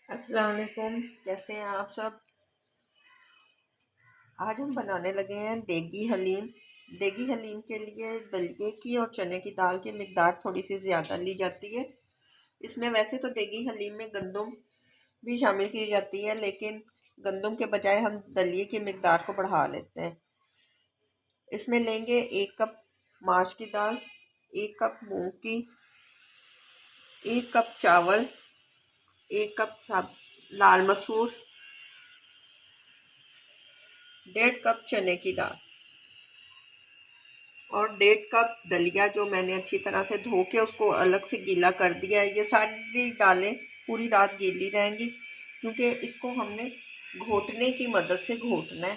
अस्सलाम वालेकुम। कैसे हैं आप सब। आज हम बनाने लगे हैं देगी हलीम। देगी हलीम के लिए दलिए की और चने की दाल की मिकदार थोड़ी सी ज़्यादा ली जाती है। इसमें वैसे तो देगी हलीम में गंदम भी शामिल की जाती है, लेकिन गंदम के बजाय हम दलिए की मिकदार को बढ़ा लेते हैं। इसमें लेंगे 1 कप माश की दाल, 1 कप मूंग की, 1 कप चावल, 1 कप सब लाल मसूर, 1.5 कप चने की दाल और 1.5 कप दलिया, जो मैंने अच्छी तरह से धो के उसको अलग से गीला कर दिया है। ये सारी दालें पूरी रात गीली रहेंगी, क्योंकि इसको हमने घोटने की मदद से घोटना है।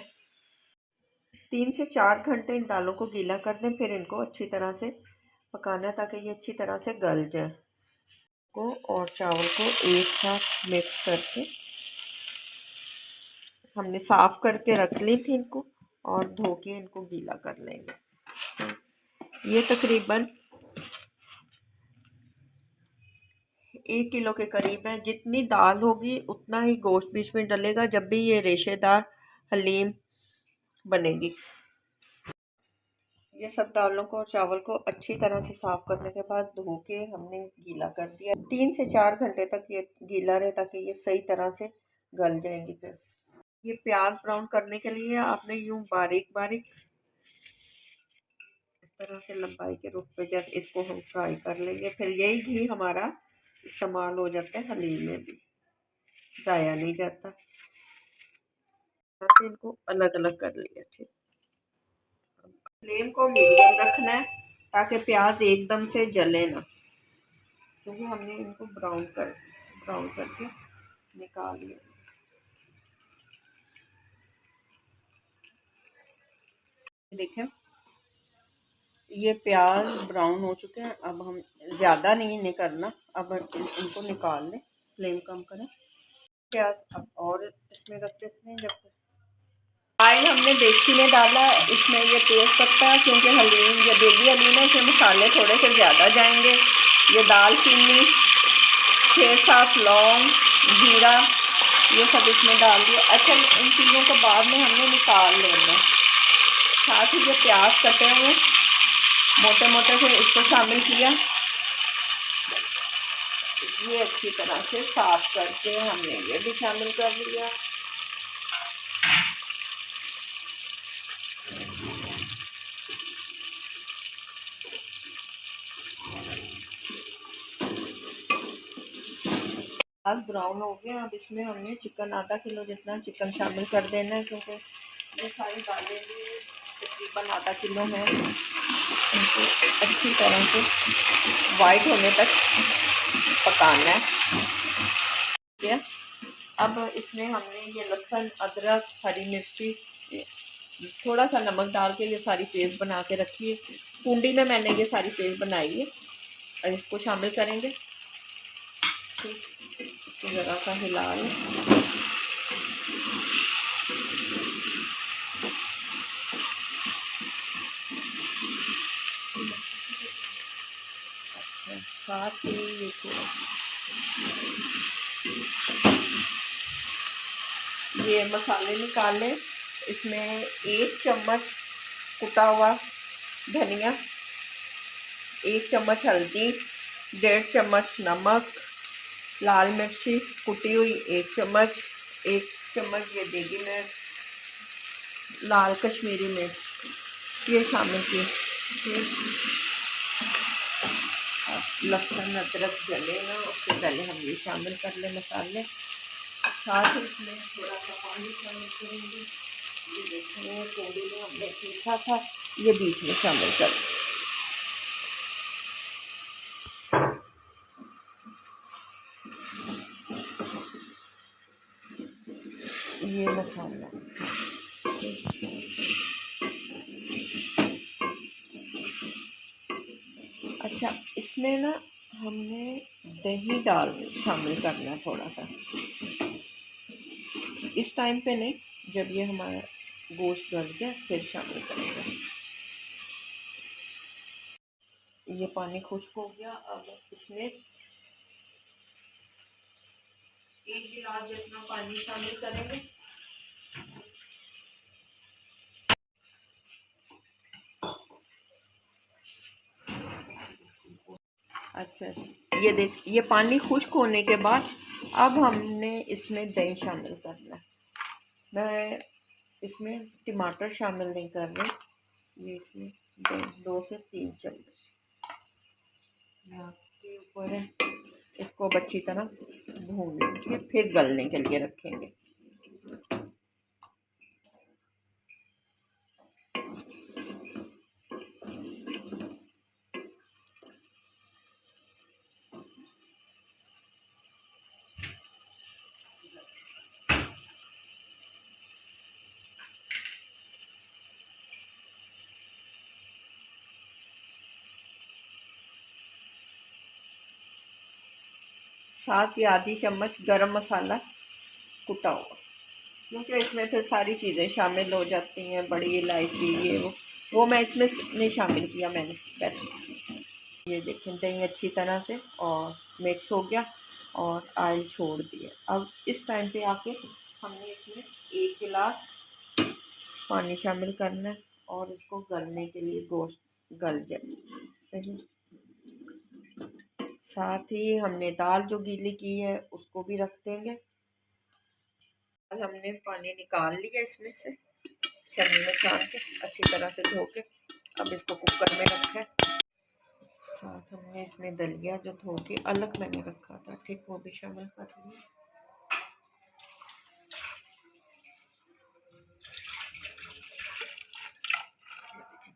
3 से 4 घंटे इन दालों को गीला कर दें, फिर इनको अच्छी तरह से पकाना है ताकि ये अच्छी तरह से गल जाए। को और चावल को एक साथ मिक्स करके हमने साफ़ करके रख ली थी इनको, और धो के इनको गीला कर लेंगे। ये तकरीबन 1 किलो के करीब है। जितनी दाल होगी उतना ही गोश्त बीच में डलेगा जब भी ये रेशेदार हलीम बनेगी। ये सब दालों को और चावल को अच्छी तरह से साफ़ करने के बाद धो के हमने गीला कर दिया। 3 से 4 घंटे तक ये गीला रहे ताकि ये सही तरह से गल जाएंगी। फिर ये प्याज ब्राउन करने के लिए आपने यूं बारीक बारीक इस तरह से लंबाई के रुख पे जैसे इसको हम फ्राई कर लेंगे। फिर यही घी हमारा इस्तेमाल हो जाता है हलीम में भी, ज़ाया नहीं जाता। से इनको अलग अलग कर लिया। ठीक, फ्लेम को मीडियम रखना है ताकि प्याज एकदम से जले ना, क्योंकि हमने इनको ब्राउन करके निकाल लिया। देखें, ये प्याज ब्राउन हो चुके हैं। अब हम ज़्यादा नहीं करना, अब इनको निकाल लें, फ्लेम कम करें। प्याज अब और इसमें रख देते हैं। जब तक ऑयल हमने देगची में डाला, इसमें ये तेज़ पत्ता, क्योंकि हलीम ये देगी हलीम है, इसमें मसाले थोड़े से ज़्यादा जाएंगे। ये दालचीनी, 6-7 लौंग, जीरा, ये सब इसमें डाल दिया। अच्छा, इन चीज़ों को बाद में हमने निकाल लेना। साथ ही ये प्याज कटे हुए मोटे मोटे से इसको शामिल किया। ये अच्छी तरह से साफ करके हमने ये भी शामिल कर लिया। आज ब्राउन हो गया। अब इसमें हमने चिकन, आधा किलो जितना चिकन शामिल कर देना है, क्योंकि ये सारी दालें भी तकरीबन आधा किलो है। इनको अच्छी तरह से वाइट होने तक पकाना है। ठीक है, अब इसमें हमने ये लहसुन, अदरक, हरी मिर्ची, थोड़ा सा नमक डाल के ये सारी पेस्ट बना के रखी है। कुंडी में मैंने ये सारी पेस्ट बनाई है और इसको शामिल करेंगे। ठीक, इसको ज़रा सा हिला लें। अच्छा, साथ ही ये मसाले निकालें। इसमें 1 चम्मच कुटा हुआ धनिया, 1 चम्मच हल्दी, 1.5 चम्मच नमक, लाल मिर्ची कुटी हुई 1 चम्मच, 1 चम्मच ये देगी मिर्च, लाल कश्मीरी मिर्च, ये शामिल किए। लहसुन अदरक जले ना, उससे पहले हम ये शामिल कर लें मसाले। साथ ही इसमें थोड़ा सा पानी शामिल करेंगे। ये देखिए, कोड़ी में हमने पीछा था, ये बीच में शामिल कर ये मसाला। अच्छा, इसमें ना हमने दही शामिल करना है थोड़ा सा, इस टाइम पे नहीं, जब ये हमारा गोश्त गल जाए फिर शामिल करेंगे। ये पानी खुश्क हो गया। अब इसमें 1 गिलास जितना पानी शामिल करेंगे। अच्छा, ये देख, ये पानी खुश्क होने के बाद अब हमने इसमें दही शामिल करना है। मैं इसमें टमाटर शामिल नहीं कर रही। ये इसमें 2 से 3 चम्मच के ऊपर है। इसको अब अच्छी तरह भून लेंगे, फिर गलने के लिए रखेंगे। साथ ही आधी चम्मच गरम मसाला कुटा हुआ, क्योंकि इसमें फिर सारी चीज़ें शामिल हो जाती हैं, बड़ी इलायची ये वो मैं इसमें नहीं शामिल किया मैंने पहले। ये देखें, दही अच्छी तरह से और मिक्स हो गया और ऑयल छोड़ दिया। अब इस टाइम पे आके हमने इसमें 1 गिलास पानी शामिल करना है और इसको गलने के लिए गोश्त गल जाए सही। साथ ही हमने दाल जो गीली की है उसको भी रख देंगे। हमने पानी निकाल लिया इसमें से, छन्नी में छान के अच्छी तरह से धो के। अब इसको कुकर में रखा है। साथ हमने इसमें दलिया जो धो के अलग मैंने रखा था, ठीक, वो भी शामिल कर लिया।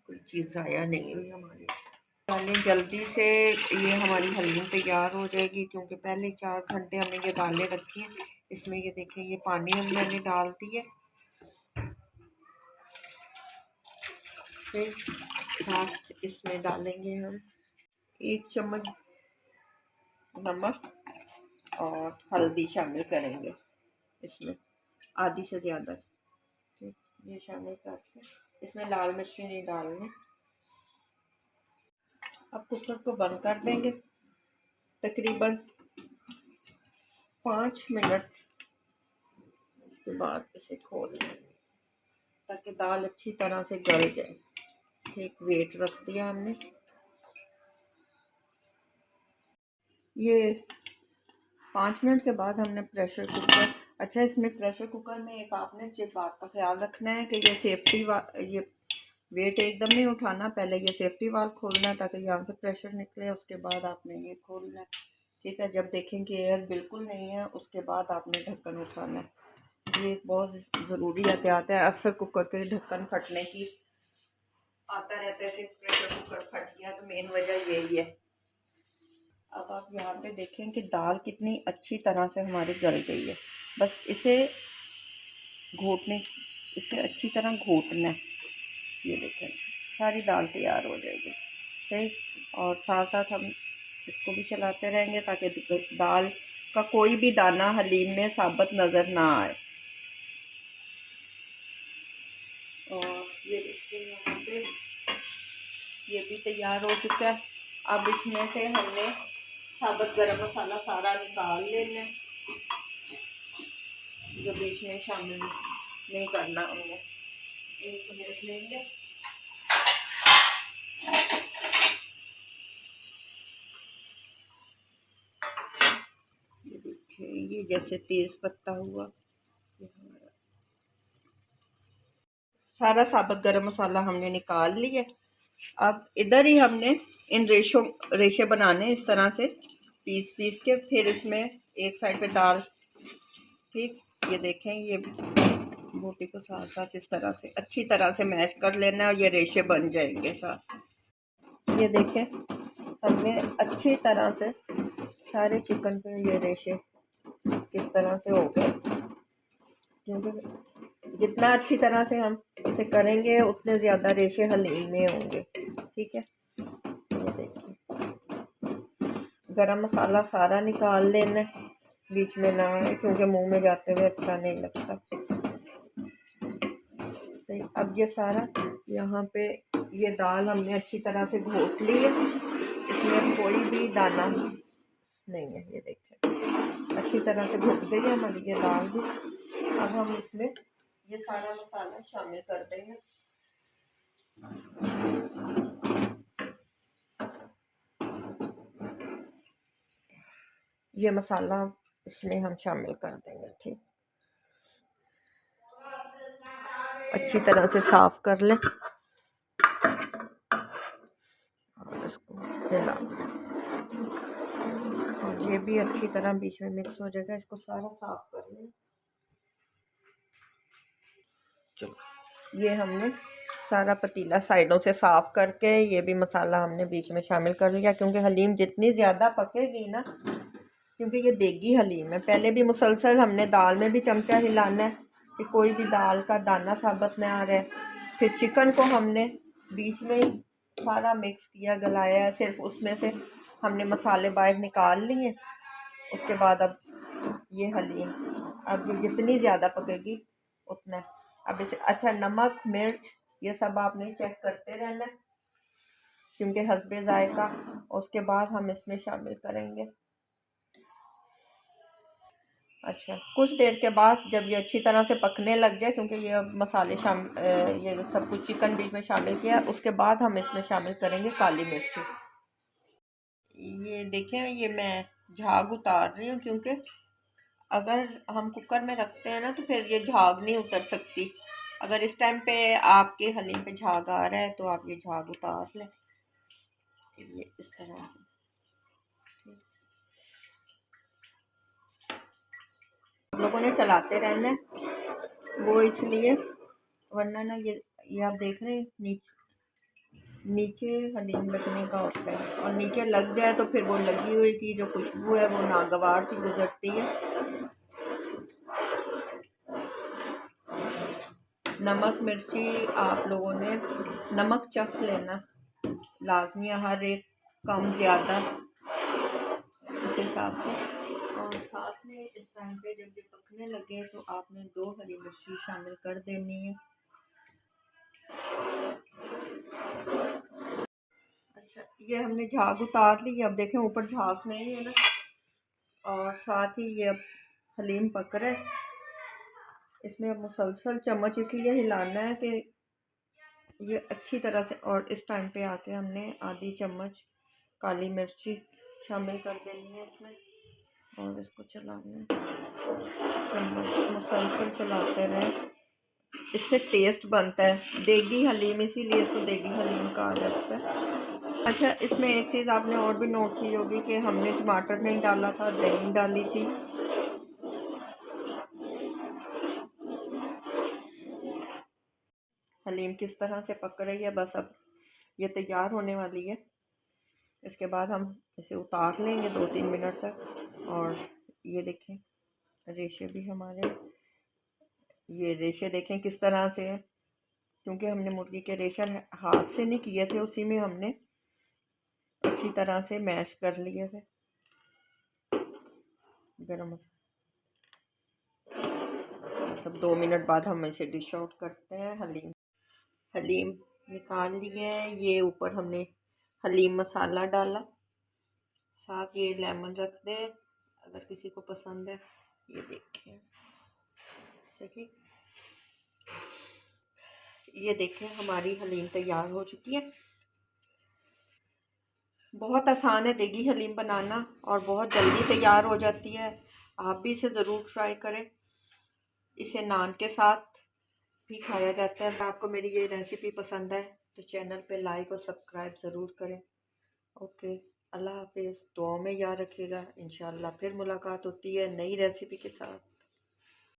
कोई चीज़ ज़ाया नहीं हुई हमारी। दालें जल्दी से ये हमारी हलवा तैयार हो जाएगी, क्योंकि पहले 4 घंटे हमने ये दालें रखी हैं। इसमें ये देखें, ये पानी हमने डाल दिया। फिर साथ इसमें डालेंगे हम 1 चम्मच नमक और हल्दी शामिल करेंगे इसमें, आधी से ज़्यादा। ठीक, ये शामिल करके इसमें लाल मिर्ची नहीं डालनी। अब कुकर को बंद कर देंगे। तकरीबन 5 मिनट के बाद इसे खोल लेंगे ताकि दाल अच्छी तरह से गल जाए। ठीक, वेट रख दिया हमने। ये 5 मिनट के बाद हमने प्रेशर कुकर, अच्छा इसमें प्रेशर कुकर में एक आपने जो बात का ख्याल रखना है कि ये सेफ्टी ये वेट एकदम नहीं उठाना, पहले ये सेफ्टी वाल खोलना है ताकि यहाँ से प्रेशर निकले, उसके बाद आपने ये खोलना है। ठीक है, जब देखें कि एयर बिल्कुल नहीं है उसके बाद आपने ढक्कन उठाना है। ये बहुत ज़रूरी एहतियात है। अक्सर कुकर के ढक्कन फटने की आता रहता है कि प्रेशर कुकर फट गया, तो मेन वजह यही है। अब आप यहाँ पे देखें कि दाल कितनी अच्छी तरह से हमारी गल गई है। बस इसे अच्छी तरह घोटना है। ये देखें, सारी दाल तैयार हो जाएगी सही। और साथ साथ हम इसको भी चलाते रहेंगे ताकि दाल का कोई भी दाना हलीम में साबुत नज़र ना आए। और ये इसके यहाँ पे ये भी तैयार हो चुका है। अब इसमें से हमने साबुत गरम मसाला सारा निकाल लेना है, जो बीच में शामिल नहीं करना हमने। एक प्लेट लेंगे, ये देखिए, ये जैसे तेज पत्ता हुआ, सारा साबुत गरम मसाला हमने निकाल लिया। अब इधर ही हमने इन रेशे बनाने इस तरह से पीस के, फिर इसमें एक साइड पे दाल। ठीक, ये देखें, ये बोटी को साथ साथ इस तरह से अच्छी तरह से मैश कर लेना है और ये रेशे बन जाएंगे साथ। ये देखें, हमने अच्छी तरह से सारे चिकन पे ये रेशे किस तरह से हो गए, क्योंकि जितना अच्छी तरह से हम इसे करेंगे उतने ज़्यादा रेशे हलीम में होंगे। ठीक है, ये देखिए, गरम मसाला सारा निकाल लेना, बीच में ना आए क्योंकि मुंह में जाते हुए अच्छा नहीं लगता सही। अब ये सारा यहाँ पे ये दाल हमने अच्छी तरह से घोट ली है, इसमें कोई भी दाना नहीं है। ये देखिए, अच्छी अच्छी तरह से भुन गई है हमारी ये दाल भी। अब हम इसमें ये सारा मसाला शामिल कर देंगे। ये मसाला इसमें हम शामिल कर देंगे। ठीक, अच्छी तरह से साफ कर लें और इसको हिला, और ये भी अच्छी तरह बीच में मिक्स हो जाएगा। इसको सारा साफ कर लें। चलो, ये हमने सारा पतीला साइडों से साफ करके ये भी मसाला हमने बीच में शामिल कर लिया, क्योंकि हलीम जितनी ज़्यादा पकेगी ना, क्योंकि ये देगी हलीम है, पहले भी मुसलसल हमने दाल में भी चमचा हिलाना है कि कोई भी दाल का दाना साबित न आ रहा है। फिर चिकन को हमने बीच में ही सारा मिक्स किया, गलाया है, सिर्फ उसमें से हमने मसाले बाहर निकाल लिए। उसके बाद अब ये हलीम, अब ये जितनी ज़्यादा पकेगी उतना। अब इसे अच्छा नमक मिर्च ये सब आपने चेक करते रहना, क्योंकि हस्बे जायका। उसके बाद हम इसमें शामिल करेंगे। अच्छा, कुछ देर के बाद जब ये अच्छी तरह से पकने लग जाए, क्योंकि ये मसाले ये सब कुछ चिकन बीच में शामिल किया, उसके बाद हम इसमें शामिल करेंगे काली मिर्ची। ये देखें, ये मैं झाग उतार रही हूँ, क्योंकि अगर हम कुकर में रखते हैं ना तो फिर ये झाग नहीं उतर सकती। अगर इस टाइम पे आपके हलीम पे झाग आ रहा है तो आप ये झाग उतार लें, ये इस तरह से। आप लोगों ने चलाते रहना है, वो इसलिए, वरना ना ये आप देख रहे हैं नीचे हलीम लगने का होता है, और नीचे लग जाए तो फिर वो लगी हुई की जो खुशबू है वो नागवार सी गुजरती है। नमक मिर्ची आप लोगों ने नमक चख लेना लाजमी, हर एक कम ज़्यादा इस हिसाब से। और साथ में इस टाइम पे जब ये पकने लगे तो आपने 2 हरी मिर्ची शामिल कर देनी है। अच्छा, ये हमने झाग उतार ली। अब देखें ऊपर झाग नहीं है ना, और साथ ही ये अब हलीम पक रहा है। इसमें अब मुसलसल चम्मच इसलिए हिलाना है कि ये अच्छी तरह से, और इस टाइम पे आके हमने आधी चम्मच काली मिर्ची शामिल कर देनी है इसमें, और इसको चलाना है, चम्मच मुसलसल चलाते रहें, इससे टेस्ट बनता है। देगी हलीम, इसीलिए इसको देगी हलीम कहा जाता है। अच्छा, इसमें एक चीज़ आपने और भी नोट की होगी कि हमने टमाटर नहीं डाला था, दही डाली थी। हलीम किस तरह से पक रही है, बस अब ये तैयार होने वाली है। इसके बाद हम इसे उतार लेंगे 2-3 मिनट तक। और ये देखें रेशे भी हमारे, ये रेशे देखें किस तरह से हैं, क्योंकि हमने मुर्गी के रेशे हाथ से नहीं किए थे, उसी में हमने अच्छी तरह से मैश कर लिए थे। गरम मसाला सब 2 मिनट बाद हम इसे डिश आउट करते हैं। हलीम निकाल लिए, ये ऊपर हमने हलीम मसाला डाला, साथ ये लेमन रख दे अगर किसी को पसंद है। ये देखिए सही, ये देखें हमारी हलीम तैयार हो चुकी है। बहुत आसान है देगी हलीम बनाना, और बहुत जल्दी तैयार हो जाती है। आप भी इसे ज़रूर ट्राई करें। इसे नान के साथ भी खाया जाता है। अगर आपको मेरी ये रेसिपी पसंद है तो चैनल पे लाइक और सब्सक्राइब ज़रूर करें। ओके, अल्लाह हाफिज़। दुआ में याद रखिएगा। इंशाल्लाह फिर मुलाकात होती है नई रेसिपी के साथ।